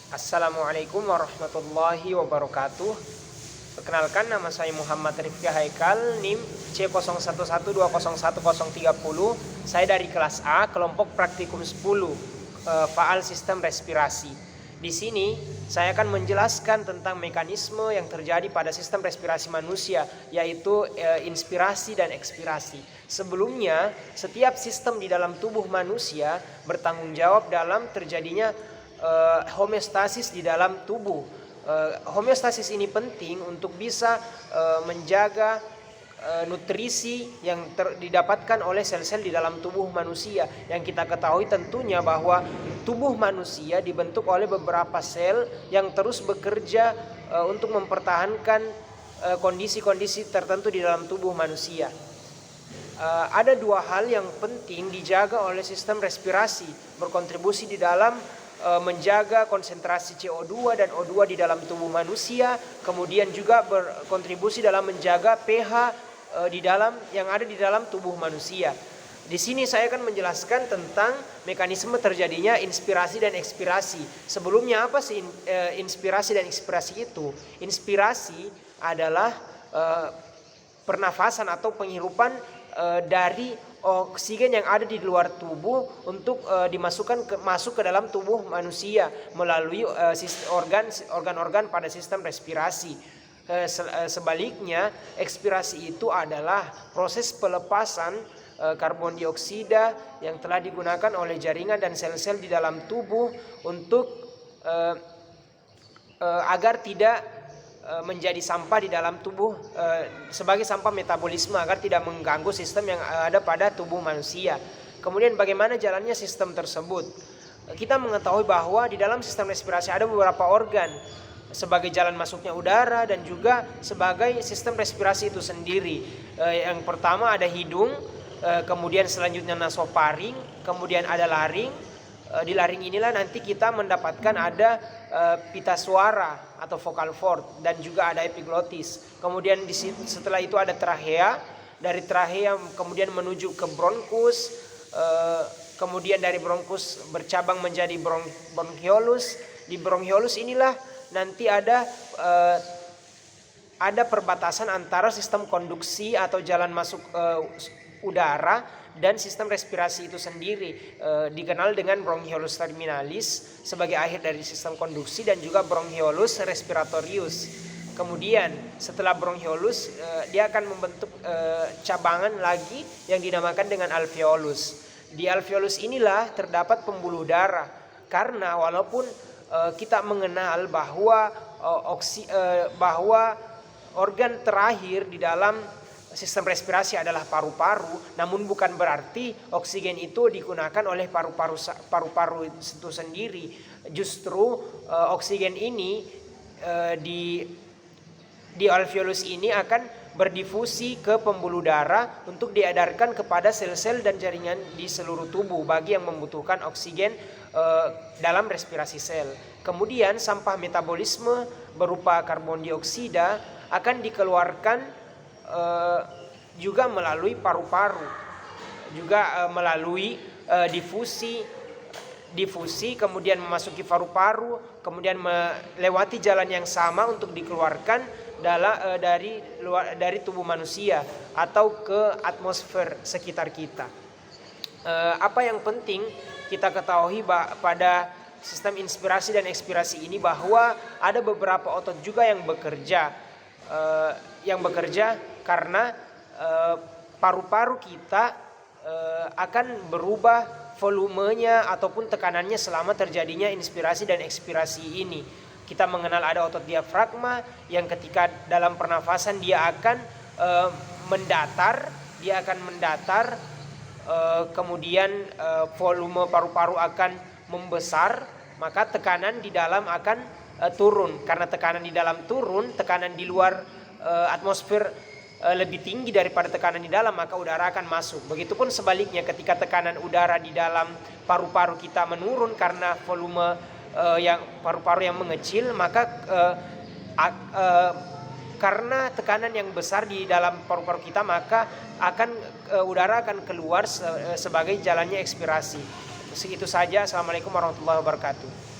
Assalamualaikum warahmatullahi wabarakatuh. Perkenalkan, nama saya Muhammad Rifki Haikal, NIM C0112011030. Saya dari kelas A, kelompok praktikum 10, faal sistem respirasi. Di sini saya akan menjelaskan tentang mekanisme yang terjadi pada sistem respirasi manusia, yaitu inspirasi dan ekspirasi. Sebelumnya, setiap sistem di dalam tubuh manusia bertanggung jawab dalam terjadinya homeostasis di dalam tubuh. Homeostasis ini penting untuk bisa menjaga nutrisi yang didapatkan oleh sel-sel di dalam tubuh manusia. Yang kita ketahui tentunya bahwa tubuh manusia dibentuk oleh beberapa sel yang terus bekerja untuk mempertahankan kondisi-kondisi tertentu di dalam tubuh manusia. Ada dua hal yang penting dijaga oleh sistem respirasi, berkontribusi di dalam menjaga konsentrasi CO2 dan O2 di dalam tubuh manusia, kemudian juga berkontribusi dalam menjaga pH di dalam yang ada di dalam tubuh manusia. Di sini saya akan menjelaskan tentang mekanisme terjadinya inspirasi dan ekspirasi. Sebelumnya apa sih inspirasi dan ekspirasi itu? Inspirasi adalah pernafasan atau penghirupan dari oksigen yang ada di luar tubuh untuk masuk ke dalam tubuh manusia melalui organ-organ pada sistem respirasi. Sebaliknya, ekspirasi itu adalah proses pelepasan karbon dioksida yang telah digunakan oleh jaringan dan sel-sel di dalam tubuh untuk agar tidak menjadi sampah di dalam tubuh, sebagai sampah metabolisme, agar tidak mengganggu sistem yang ada pada tubuh manusia. Kemudian bagaimana jalannya sistem tersebut? Kita mengetahui bahwa di dalam sistem respirasi ada beberapa organ sebagai jalan masuknya udara dan juga sebagai sistem respirasi itu sendiri. Yang pertama ada hidung, kemudian selanjutnya nasofaring, kemudian ada laring. Di laring inilah nanti kita mendapatkan ada pita suara atau vocal cord, dan juga ada epiglotis. Kemudian setelah itu ada trachea. Dari trachea kemudian menuju ke bronkus, kemudian dari bronkus bercabang menjadi bronchiolus. Di bronchiolus inilah nanti ada perbatasan antara sistem konduksi atau jalan masuk udara dan sistem respirasi itu sendiri, dikenal dengan bronchiolus terminalis sebagai akhir dari sistem konduksi, dan juga bronchiolus respiratorius. Kemudian setelah bronchiolus dia akan membentuk cabangan lagi yang dinamakan dengan alveolus. Di alveolus inilah terdapat pembuluh darah, karena walaupun kita mengenal bahwa organ terakhir di dalam sistem respirasi adalah paru-paru, namun bukan berarti oksigen itu digunakan oleh paru-paru itu sendiri. Justru oksigen ini di alveolus ini akan berdifusi ke pembuluh darah untuk diedarkan kepada sel-sel dan jaringan di seluruh tubuh bagi yang membutuhkan oksigen dalam respirasi sel. Kemudian sampah metabolisme berupa karbon dioksida akan dikeluarkan juga melalui paru-paru, juga melalui difusi kemudian memasuki paru-paru, kemudian melewati jalan yang sama untuk dikeluarkan dari tubuh manusia atau ke atmosfer sekitar kita. Apa yang penting kita ketahui pada sistem inspirasi dan ekspirasi ini, bahwa ada beberapa otot juga yang bekerja karena paru-paru kita akan berubah volumenya ataupun tekanannya selama terjadinya inspirasi dan ekspirasi ini. Kita mengenal ada otot diafragma yang ketika dalam pernafasan dia akan mendatar, kemudian volume paru-paru akan membesar, maka tekanan di dalam akan turun. Karena tekanan di dalam turun, tekanan di luar atmosfer lebih tinggi daripada tekanan di dalam, maka udara akan masuk. Begitupun sebaliknya, ketika tekanan udara di dalam paru-paru kita menurun karena volume paru-paru yang mengecil, maka karena tekanan yang besar di dalam paru-paru kita, maka udara akan keluar sebagai jalannya ekspirasi. Segitu saja. Assalamualaikum warahmatullahi wabarakatuh.